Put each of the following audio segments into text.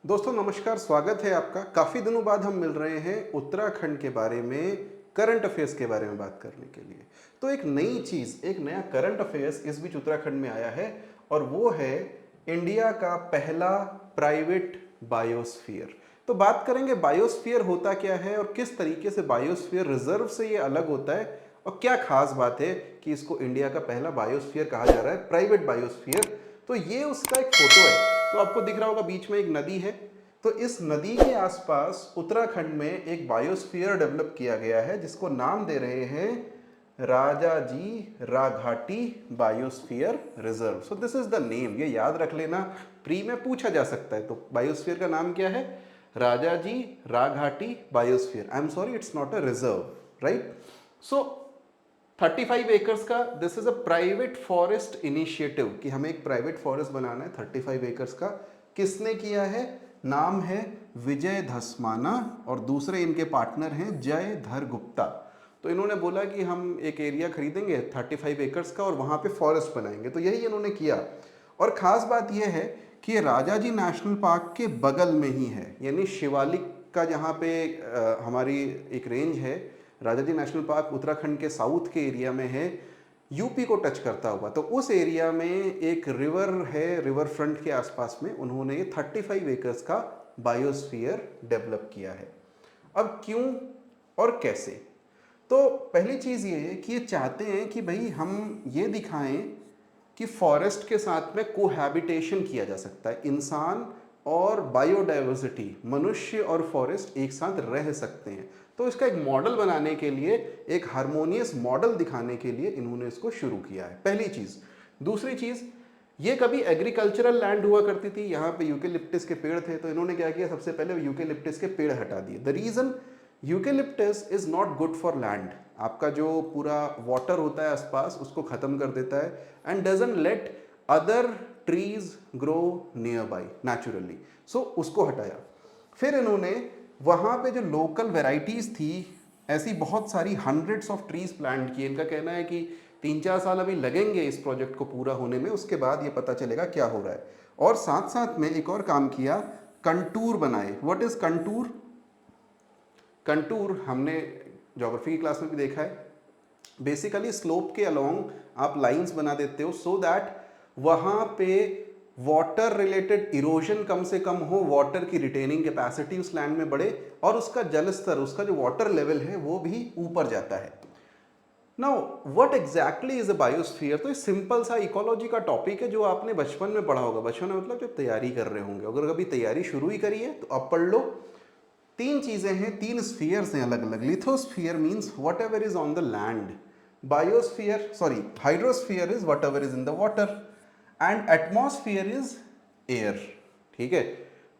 दोस्तों नमस्कार, स्वागत है आपका। काफ़ी दिनों बाद हम मिल रहे हैं उत्तराखंड के बारे में, करंट अफेयर्स के बारे में बात करने के लिए। तो एक नई चीज़, एक नया करंट अफेयर्स इस बीच उत्तराखंड में आया है और वो है इंडिया का पहला प्राइवेट बायोस्फीयर। तो बात करेंगे बायोस्फीयर होता क्या है और किस तरीके से बायोस्फीयर रिजर्व से ये अलग होता है और क्या खास बात है कि इसको इंडिया का पहला बायोस्फीयर कहा जा रहा है, प्राइवेट बायोस्फीयर। तो ये उसका एक फोटो है। तो आपको दिख रहा होगा बीच में एक नदी है। तो इस नदी के आसपास उत्तराखंड में एक बायोस्फीयर डेवलप किया गया है जिसको नाम दे रहे हैं Rajaji Raghati biosphere reserve. So this is the name, ये याद रख लेना, प्री में पूछा जा सकता है। तो बायोस्फीयर का नाम क्या है? Rajaji Raghati biosphere. I am sorry, it's not a reserve, right? So 35 acres का, this is a private forest initiative कि हमें एक प्राइवेट फॉरेस्ट बनाना है 35 एकर्स का। किसने किया है? नाम है विजय धस्माना और दूसरे इनके पार्टनर हैं जय धर गुप्ता। तो इन्होंने बोला कि हम एक एरिया खरीदेंगे 35 एकर्स का और वहाँ पे फॉरेस्ट बनाएंगे। तो यही इन्होंने किया। और ख़ास बात यह है कि ये राजाजी नेशनल पार्क के बगल में ही है, यानी शिवालिक का जहाँ पे हमारी एक रेंज है, राजाजी नेशनल पार्क उत्तराखंड के साउथ के एरिया में है, यूपी को टच करता हुआ। तो उस एरिया में एक रिवर है, रिवर फ्रंट के आसपास में उन्होंने ये 35 एकर्स का बायोस्फीयर डेवलप किया है। अब क्यों और कैसे? तो पहली चीज़ ये है कि ये चाहते हैं कि भाई हम ये दिखाएं कि फॉरेस्ट के साथ में कोहैबिटेशन किया जा सकता है, इंसान और बायोडाइवर्सिटी, मनुष्य और फॉरेस्ट एक साथ रह सकते हैं। तो इसका एक मॉडल बनाने के लिए, एक हार्मोनियस मॉडल दिखाने के लिए इन्होंने इसको शुरू किया है, पहली चीज़। दूसरी चीज़, ये कभी एग्रीकल्चरल लैंड हुआ करती थी, यहाँ पे यूकेलिप्टस के पेड़ थे। तो इन्होंने क्या किया, सबसे पहले यूकेलिप्टस के पेड़ हटा दिए। The reason, eucalyptus is not good for land. आपका जो पूरा वाटर होता है आसपास उसको ख़त्म कर देता है and doesn't let other trees grow nearby naturally. So उसको हटाया। फिर इन्होंने वहाँ पे जो लोकल वेराइटीज़ थी, ऐसी बहुत सारी हंड्रेड्स ऑफ ट्रीज प्लांट किए। इनका कहना है कि 3-4 साल अभी लगेंगे इस प्रोजेक्ट को पूरा होने में, उसके बाद ये पता चलेगा क्या हो रहा है। और साथ साथ में एक और काम किया, कंटूर बनाए। What is contour? कंटूर हमने ज्योग्राफी की क्लास में भी देखा है। बेसिकली स्लोप के अलोंग आप लाइंस बना देते हो सो दैट वहाँ पे वाटर रिलेटेड इरोजन कम से कम हो, वाटर की रिटेनिंग कैपेसिटी उस लैंड में बढ़े और उसका जल स्तर, उसका जो वाटर लेवल है वो भी ऊपर जाता है। Now what exactly is a biosphere? तो ये सिंपल सा इकोलॉजी का टॉपिक है जो आपने बचपन में पढ़ा होगा। बचपन में मतलब जब तैयारी कर रहे होंगे, अगर कभी तैयारी शुरू ही करी है तो अब पढ़ लो। 3 चीजें हैं, 3 स्फीयर्स हैं अलग अलग। Lithosphere means what ever is on the land, biosphere sorry hydrosphere is what ever is in the water and atmosphere is air. ठीक है?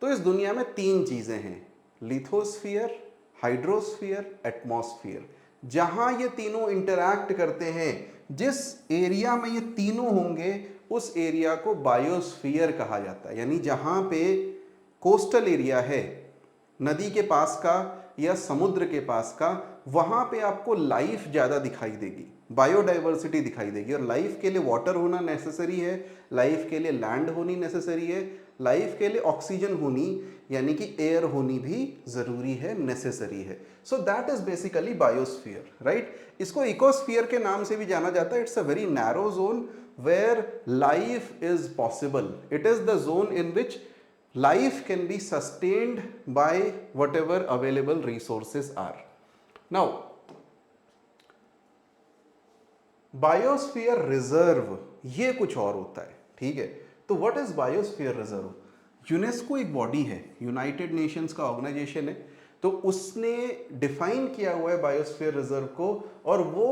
तो इस दुनिया में 3 चीजें हैं, लिथोस्फीयर, हाइड्रोस्फीयर, एटमॉस्फियर। जहां ये तीनों इंटरैक्ट करते हैं, जिस एरिया में ये तीनों होंगे उस एरिया को बायोस्फीयर कहा जाता है। यानी जहां पे कोस्टल एरिया है, नदी के पास का या समुद्र के पास का, वहां पे आपको लाइफ ज़्यादा दिखाई देगी, बायोडाइवर्सिटी दिखाई देगी। और लाइफ के लिए वाटर होना नेसेसरी है, लाइफ के लिए लैंड होनी नेसेसरी है, लाइफ के लिए ऑक्सीजन होनी यानी कि एयर होनी भी ज़रूरी है, नेसेसरी है। So that is basically biosphere, right? इसको इकोस्फीयर के नाम से भी जाना जाता है। It's a very narrow zone where life is possible. It is the zone in which life can be sustained by whatever available resources are. Now, biosphere reserve ये कुछ और होता है। ठीक है? तो what is biosphere reserve? UNESCO एक body है, यूनाइटेड नेशंस का ऑर्गेनाइजेशन है। तो उसने डिफाइन किया हुआ है बायोस्फीयर रिजर्व को, और वो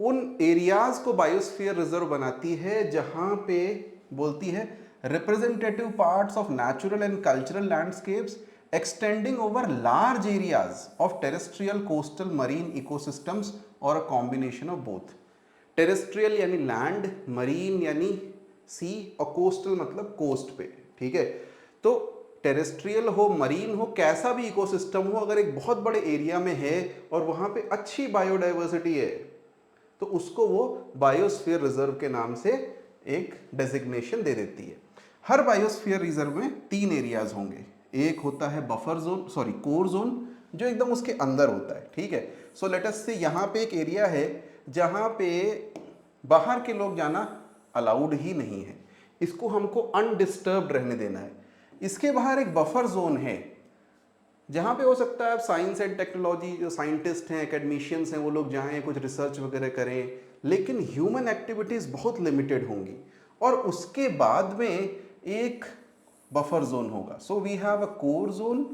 उन एरियाज को बायोस्फीयर रिजर्व बनाती है जहां पे बोलती है representative parts of natural and cultural landscapes extending over large areas of terrestrial, coastal, marine ecosystems or a combination of both. Terrestrial यानी लैंड, मरीन यानी सी, और कोस्टल मतलब कोस्ट पे। ठीक है? तो टेरेस्ट्रियल हो, मरीन हो, कैसा भी इकोसिस्टम हो, अगर एक बहुत बड़े एरिया में है और वहां पे अच्छी बायोडाइवर्सिटी है तो उसको वो बायोस्फीयर रिजर्व के नाम से एक डेजिग्नेशन दे देती है। हर बायोस्फीयर रिजर्व में 3 एरियाज होंगे। एक होता है buffer zone, sorry core zone, जो एकदम उसके अंदर होता है, ठीक है। सो लेट अस से यहाँ पे एक एरिया है जहाँ पे बाहर के लोग जाना अलाउड ही नहीं है, इसको हमको अनडिस्टर्ब्ड रहने देना है। इसके बाहर एक बफर जोन है जहाँ पे हो सकता है आप साइंस एंड टेक्नोलॉजी, जो साइंटिस्ट हैं, एकेडमिशियंस हैं, वो लोग जाएं कुछ रिसर्च वगैरह करें, लेकिन ह्यूमन एक्टिविटीज़ बहुत लिमिटेड होंगी। और उसके बाद में एक बफर जोन होगा। So we have a core zone,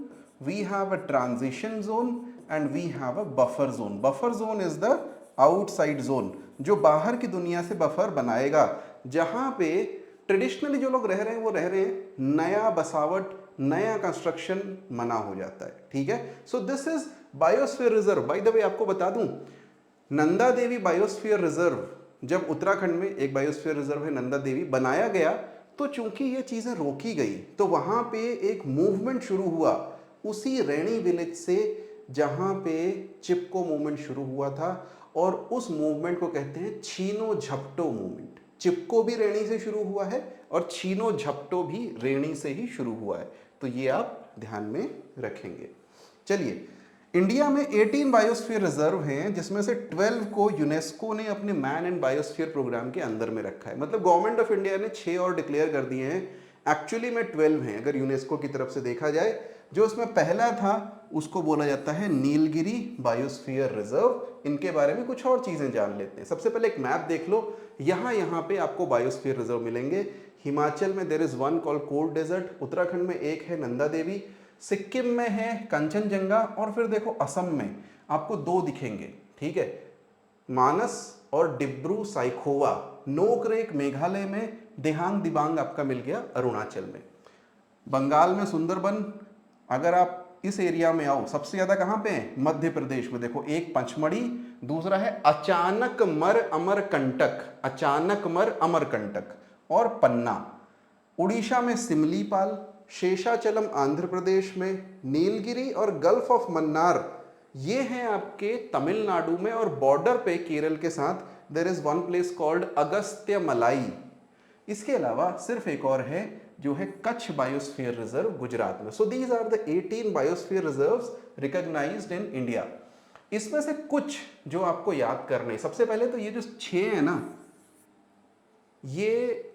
we have a transition zone and we have a buffer zone. Buffer zone is the outside zone, जो बाहर की दुनिया से बफर बनाएगा, जहाँ पे ट्रेडिशनली जो लोग रह रहे हैं वो रह रहे हैं, नया बसावट, नया कंस्ट्रक्शन मना हो जाता है, ठीक है। सो this is biosphere reserve. By the way आपको बता दूं, नंदा देवी बायोस्फीयर रिजर्व, जब उत्तराखंड में एक बायोस्फीयर रिजर्व है नंदा देवी बनाया गया, तो चूंकि ये चीजें रोकी गई तो वहां पे एक मूवमेंट शुरू हुआ उसी रैणी विलेज से जहां पे चिपको मूवमेंट शुरू हुआ था, और उस मूवमेंट को कहते हैं छीनो झपटो मूवमेंट। चिपको भी रेणी से शुरू हुआ है और छीनो झपटो भी रेणी से ही शुरू हुआ है, तो ये आप ध्यान में रखेंगे। चलिए, इंडिया में 18 बायोस्फीयर रिजर्व हैं, जिसमें से 12 को यूनेस्को ने अपने मैन एंड बायोस्फीयर प्रोग्राम के अंदर में रखा है। मतलब गवर्नमेंट ऑफ इंडिया ने 6 और डिक्लेयर कर दिए हैं, एक्चुअली में 12 हैं अगर यूनेस्को की तरफ से देखा जाए। जो उसमें पहला था उसको बोला जाता है नीलगिरी बायोस्फीयर रिजर्व। इनके बारे में कुछ और चीजें जान लेते हैं। सबसे पहले एक मैप देख लो, यहाँ पे आपको बायोस्फीयर रिजर्व मिलेंगे। हिमाचल में there is one called cold desert, Uttarakhand में एक है नंदा देवी, सिक्किम में है कंचनजंगा, और फिर देखो असम में आपको 2 दिखेंगे, ठीक है, मानस और डिब्रू साइखोवा। नोकरेक मेघालय में, देहांग दिबांग आपका मिल गया अरुणाचल में। बंगाल में सुंदरबन, अगर आप इस एरिया में आओ, सबसे ज्यादा कहां पे है? मध्य प्रदेश में। देखो, एक पचमढ़ी, दूसरा है अचानक मर अमरकंटक, अचानक मर अमरकंटक, और पन्ना। उड़ीसा में सिमलीपाल, शेषाचलम आंध्र प्रदेश में, नीलगिरी और गल्फ ऑफ मन्नार ये हैं आपके तमिलनाडु में, और बॉर्डर पे केरल के साथ there is one place called Agasthya Malai. इसके अलावा सिर्फ एक और है जो है कच्छ बायोस्फीयर रिजर्व गुजरात में। So these are the 18 biosphere reserves recognised in India. इसमें से कुछ जो आपको याद करने, सबसे पहले तो ये जो 6 है ना, ये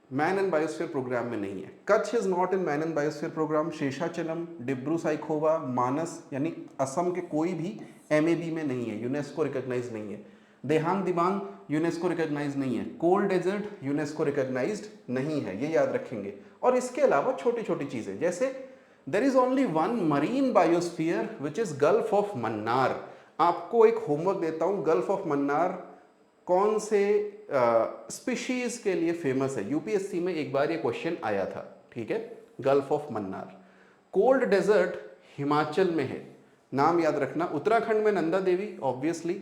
मैन एंड बायोस्फीयर प्रोग्राम में नहीं है। Kutch is not in man and biosphere program, Seshachalam, Dibru Saikhowa, Manas यानी असम के कोई भी MAB में नहीं है, यूनेस्को रिकॉग्नाइज नहीं है। देहांग दिबांग यूनेस्को रिकॉग्नाइज नहीं है। कोल्ड डेजर्ट यूनेस्को रिकॉग्नाइज्ड नहीं है, ये याद रखेंगे। और इसके अलावा छोटी छोटी चीजें, जैसे there is only one marine biosphere which is Gulf of Mannar. आपको एक होमवर्क देता हूं, गल्फ ऑफ मन्नार कौन से स्पीशीज के लिए फेमस है? यूपीएससी में एक बार ये क्वेश्चन आया था, ठीक है, Gulf of Mannar. Cold desert Himachal में है, नाम याद रखना। उत्तराखंड में नंदा देवी ऑब्वियसली।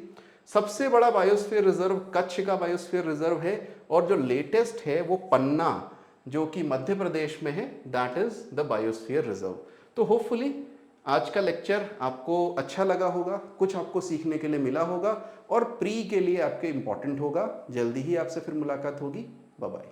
सबसे बड़ा बायोस्फीयर रिजर्व कच्छ का बायोस्फीयर रिजर्व है, और जो लेटेस्ट है वो पन्ना, जो कि मध्य प्रदेश में है, that is the biosphere reserve. तो होपफुली आज का लेक्चर आपको अच्छा लगा होगा, कुछ आपको सीखने के लिए मिला होगा, और प्री के लिए आपके इंपॉर्टेंट होगा। जल्दी ही आपसे फिर मुलाकात होगी। Bye bye.